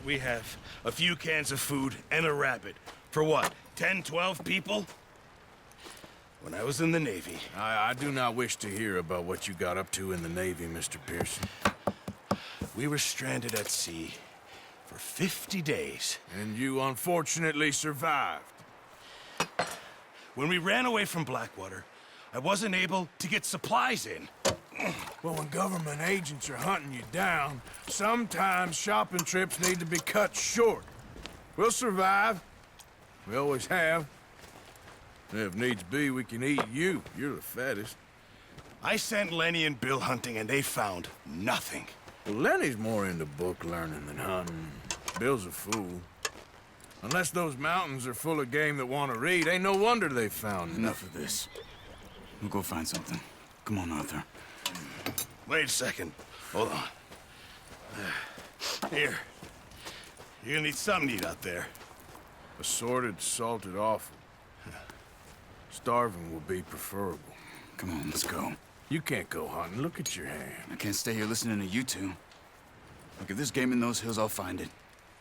We have a few cans of food and a rabbit. For what, 10, 12 people? When I was in the Navy... I do not wish to hear about what you got up to in the Navy, Mr. Pearson. We were stranded at sea for 50 days. And you unfortunately survived. When we ran away from Blackwater, I wasn't able to get supplies in. Well, when government agents are hunting you down, sometimes shopping trips need to be cut short. We'll survive. We always have. If needs be, we can eat you. You're the fattest. I sent Lenny and Bill hunting, and they found nothing. Well, Lenny's more into book learning than hunting. Bill's a fool. Unless those mountains are full of game that want to read, ain't no wonder they found Enough of this. We'll go find something. Come on, Arthur. Wait a second. Hold on. Here. You're gonna need something to eat out there. Assorted, salted offal. Starving will be preferable. Come on, let's go. You can't go hunting. Look at your hand. I can't stay here listening to you two. Look, if there's game in those hills, I'll find it.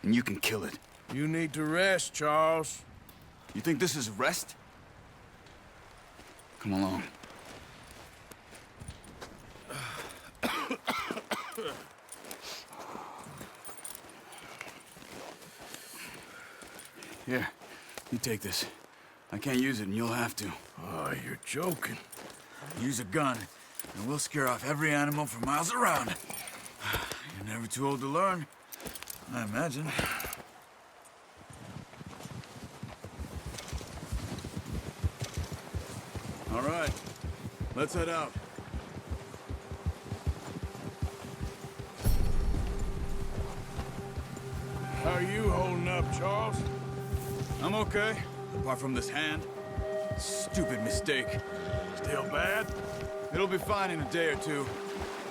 And you can kill it. You need to rest, Charles. You think this is rest? Come along. Here, you take this. I can't use it, and you'll have to. Oh, you're joking. Use a gun, and we'll scare off every animal for miles around. You're never too old to learn, I imagine. All right, let's head out. How are you holding up, Charles? I'm okay, apart from this hand. Stupid mistake. Still bad? It'll be fine in a day or two.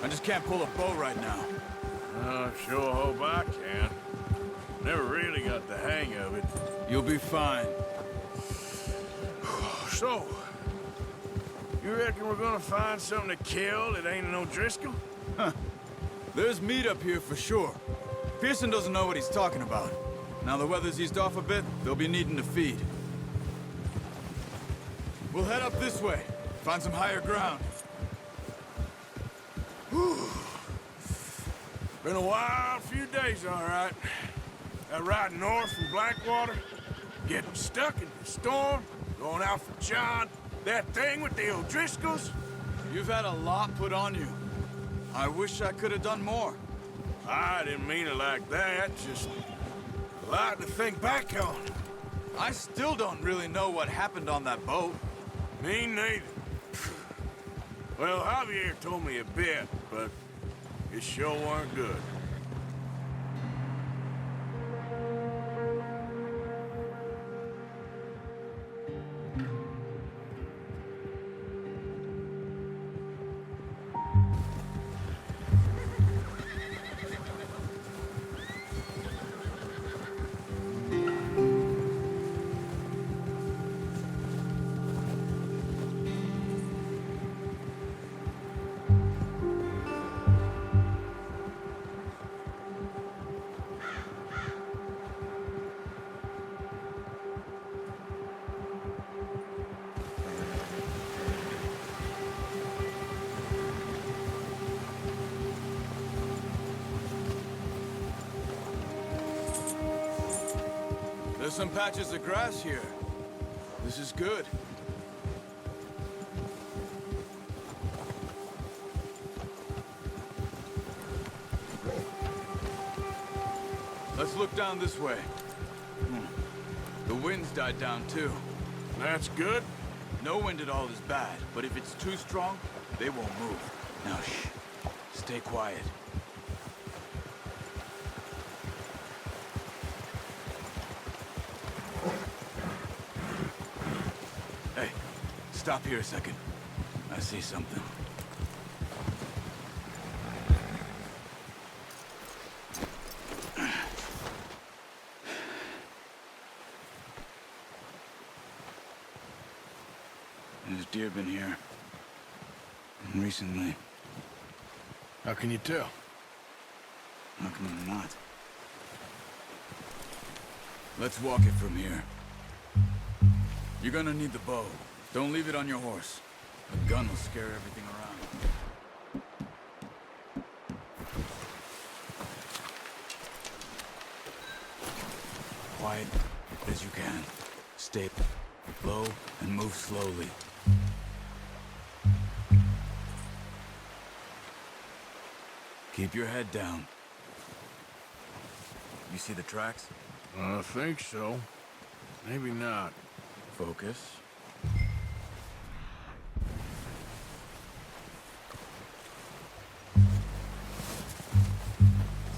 I just can't pull a bow right now. Sure hope I can. Never really got the hang of it. You'll be fine. So, you reckon we're gonna find something to kill that ain't no Driscoll? There's meat up here for sure. Pearson doesn't know what he's talking about. Now the weather's eased off a bit, they'll be needing to feed. We'll head up this way. Find some higher ground. Been a wild few days, all right. That ride north from Blackwater, getting stuck in the storm, going out for John, that thing with the O'Driscolls. You've had a lot put on you. I wish I could have done more. I didn't mean it like that, just a lot to think back on. I still don't really know what happened on that boat. Me neither. Well, Javier told me a bit, but it sure weren't good. There's some patches of grass here. This is good. Let's look down this way. The wind's died down too. That's good. No wind at all is bad, but if it's too strong, they won't move. Now shh. Stay quiet. Hey, stop here a second. I see something. There's deer been here. Recently. How can you tell? How come not? Let's walk it from here. You're gonna need the bow. Don't leave it on your horse. A gun will scare everything around. Quiet as you can. Stay low and move slowly. Keep your head down. You see the tracks? I think so. Maybe not. Focus. It's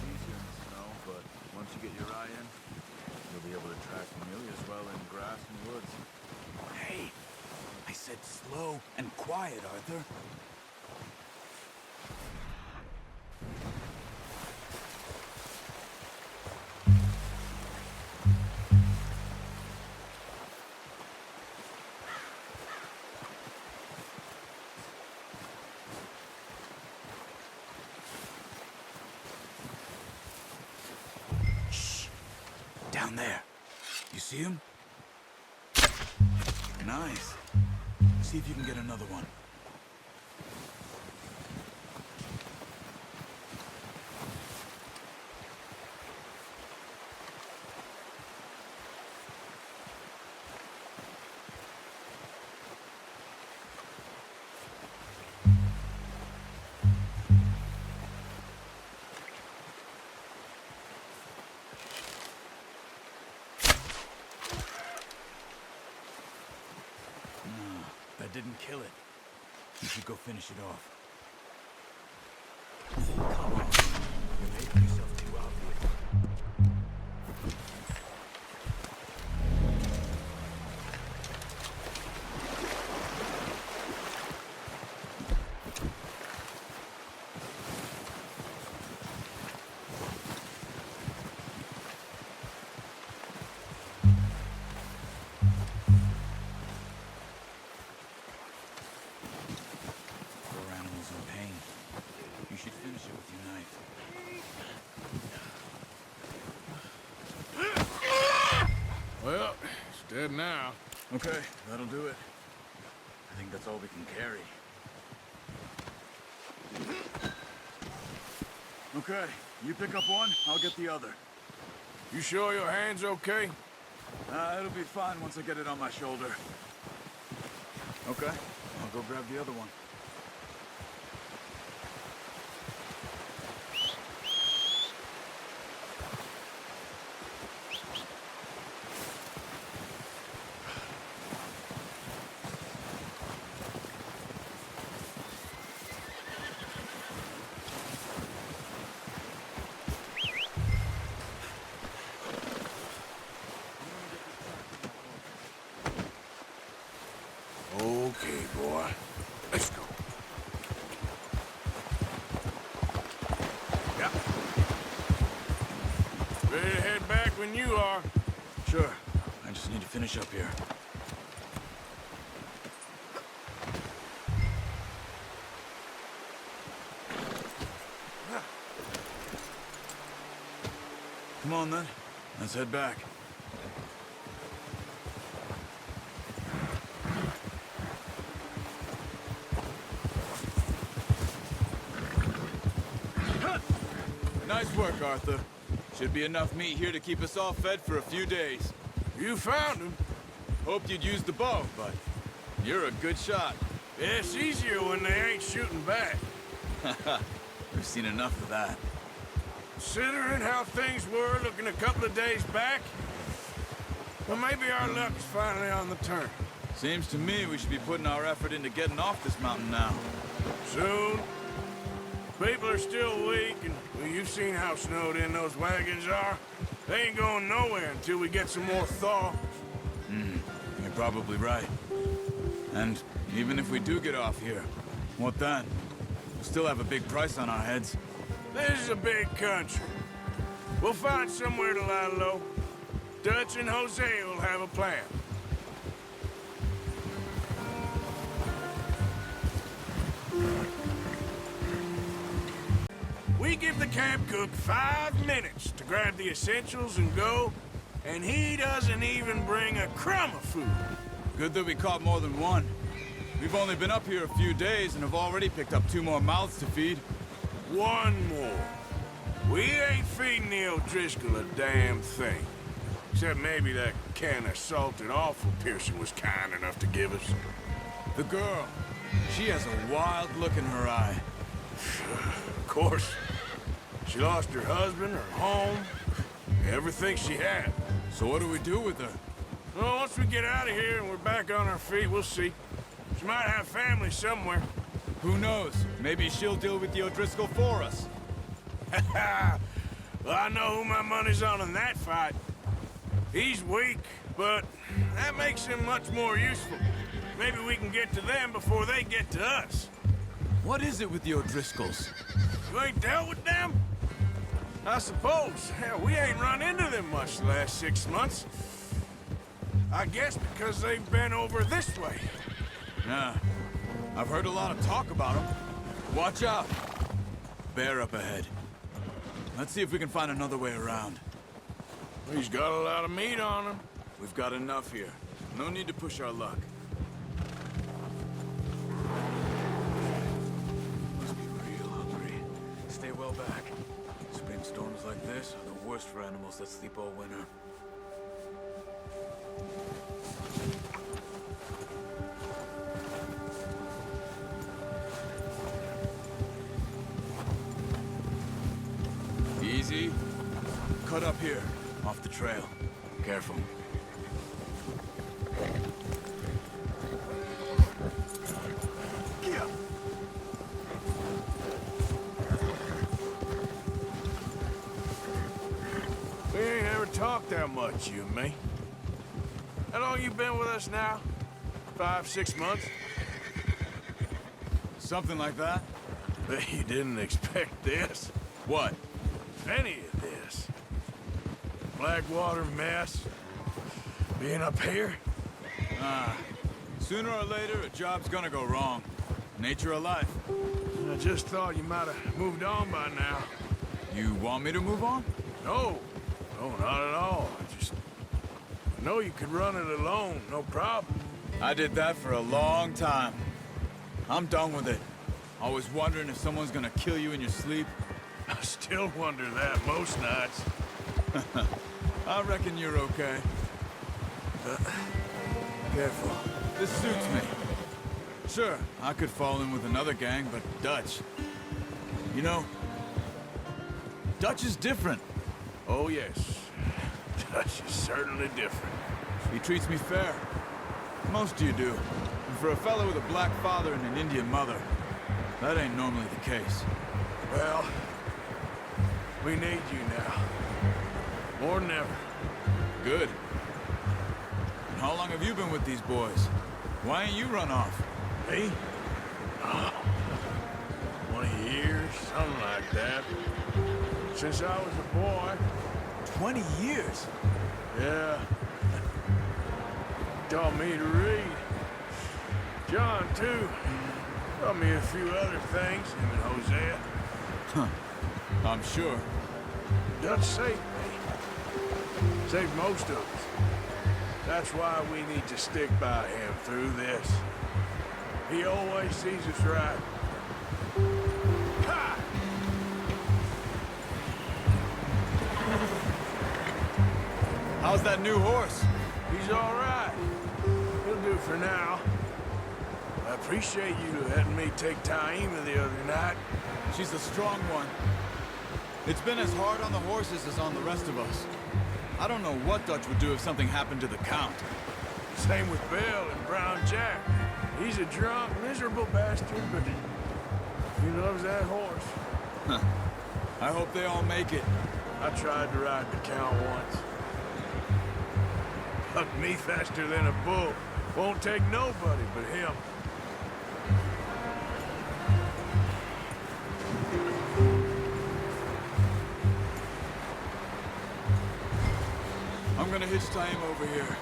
easier in the snow, but once you get your eye in, you'll be able to track nearly as well in grass and woods. Hey! I said slow and quiet, Arthur. Down there. You see him? Nice. See if you can get another one. That didn't kill it. You should go finish it off. Come on. You're making yourself too obvious. You should finish it with your knife. Well, it's dead now. Okay, that'll do it. I think that's all we can carry. Okay, you pick up one, I'll get the other. You sure your hand's okay? It'll be fine once I get it on my shoulder. Okay, I'll go grab the other one. Okay, boy. Let's go. Yep. Ready to head back when you are. Sure. I just need to finish up here. Come on, then. Let's head back. Nice work, Arthur. Should be enough meat here to keep us all fed for a few days. You found him. Hoped you'd use the bow, but you're a good shot. Yeah, it's easier when they ain't shooting back. We've seen enough of that. Considering how things were looking a couple of days back, well, maybe our luck's finally on the turn. Seems to me we should be putting our effort into getting off this mountain now. Soon. People are still weak, and well, you've seen how snowed in those wagons are. They ain't going nowhere until we get some more thaw. You're probably right. And even if we do get off here, what then? We'll still have a big price on our heads. This is a big country. We'll find somewhere to lie low. Dutch and Hosea will have a plan. We give the camp cook 5 minutes to grab the essentials and go. and he doesn't even bring a crumb of food. Good that we caught more than one. We've only been up here a few days and have already picked up 2 more mouths to feed. One more. We ain't feeding the O'Driscoll a damn thing. Except maybe that can of salted offal Pearson was kind enough to give us. The girl, she has a wild look in her eye. Of course. She lost her husband, her home, everything she had. So what do we do with her? Well, once we get out of here and we're back on our feet, we'll see. She might have family somewhere. Who knows? Maybe she'll deal with the O'Driscoll for us. Well, I know who my money's on in that fight. He's weak, but that makes him much more useful. Maybe we can get to them before they get to us. What is it with the O'Driscolls? You ain't dealt with them? I suppose. Hell, we ain't run into them much the last 6 months. I guess because they've been over this way. Yeah, I've heard a lot of talk about them. Watch out. Bear up ahead. Let's see if we can find another way around. He's got a lot of meat on him. We've got enough here. No need to push our luck. Must be real hungry. Stay well back. Spring storms like this are the worst for animals that sleep all winter. Easy. Cut up here, off the trail. Careful. Yeah. We ain't ever talked that much, you and me. How long you been with us now? 5, 6 months? Something like that? Bet you didn't expect this. What? Any of this. Blackwater mess. Being up here. Sooner or later, a job's gonna go wrong. Nature of life. I just thought you might have moved on by now. You want me to move on? No. No, not at all. I know you could run it alone, no problem. I did that for a long time. I'm done with it. Always wondering if someone's gonna kill you in your sleep. I still wonder that most nights. I reckon you're okay. Careful. This suits me. Sure, I could fall in with another gang, but Dutch... You know, Dutch is different. Oh, yes. Dutch is certainly different. He treats me fair. Most of you do. And for a fellow with a black father and an Indian mother, that ain't normally the case. Well, we need you now. More than ever. Good. And how long have you been with these boys? Why ain't you run off? Me? 20 years, something like that. Since I was a boy. 20 years? Yeah. Taught me to read. John, too. Taught me a few other things, him and Hosea. I'm sure. Dutch saved me. Saved most of us. That's why we need to stick by him through this. He always sees us right. Ha! How's that new horse? He's all right. He'll do for now. I appreciate you letting me take Taima the other night. She's a strong one. It's been as hard on the horses as on the rest of us. I don't know what Dutch would do if something happened to the Count. Same with Bill and Brown Jack. He's a drunk, miserable bastard, but he loves that horse. I hope they all make it. I tried to ride the Count once. Hucked me faster than a bull. Won't take nobody but him. I'm gonna hitch Taima over here.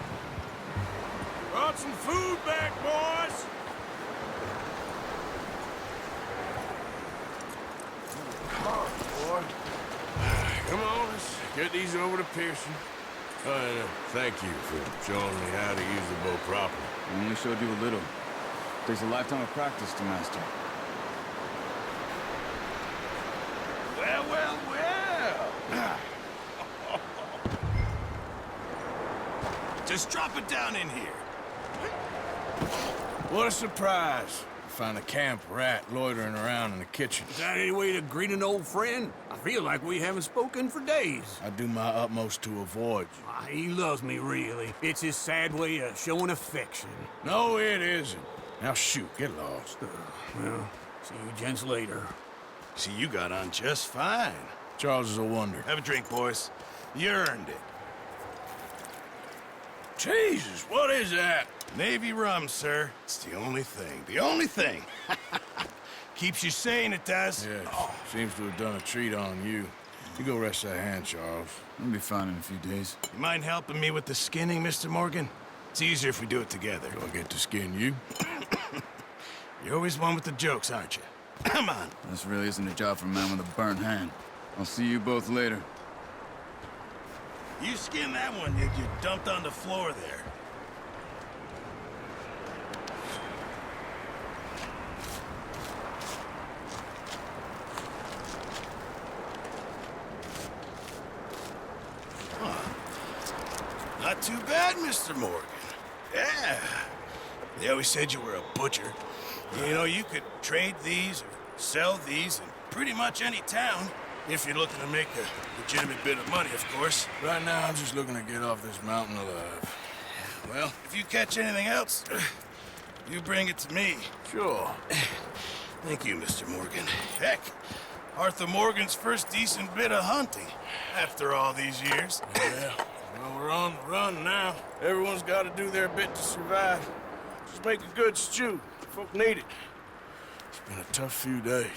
Brought some food back, boys! Come on, boy. Come on, let's get these over to Pearson. Thank you for showing me how to use the bow properly. I only showed you a little. Takes a lifetime of practice to master. Well, well, well. Just drop it down in here. What a surprise. Find a camp rat loitering around in the kitchen. Is that any way to greet an old friend? I feel like we haven't spoken for days. I do my utmost to avoid you. He loves me, really. It's his sad way of showing affection. No, it isn't. Now shoot, get lost. Well, see you gents later. See, you got on just fine. Charles is a wonder. Have a drink, boys. You earned it. Jesus, what is that? Navy rum, sir. It's the only thing. The only thing. Keeps you sane, it does. Yes, seems to have done a treat on you. You go rest that hand, Charles. I'll be fine in a few days. You mind helping me with the skinning, Mr. Morgan? It's easier if we do it together. Do I get to skin you? You're always one with the jokes, aren't you? Come on. This really isn't a job for a man with a burnt hand. I'll see you both later. You skinned that one you dumped on the floor there. Not too bad, Mr. Morgan. Yeah. They always said you were a butcher. You know, you could trade these or sell these in pretty much any town. If you're looking to make a legitimate bit of money, of course. Right now, I'm just looking to get off this mountain alive. Well, if you catch anything else, you bring it to me. Sure. Thank you, Mr. Morgan. Heck, Arthur Morgan's first decent bit of hunting after all these years. Yeah. Well, we're on the run now. Everyone's got to do their bit to survive. Just make a good stew. Folk need it. It's been a tough few days.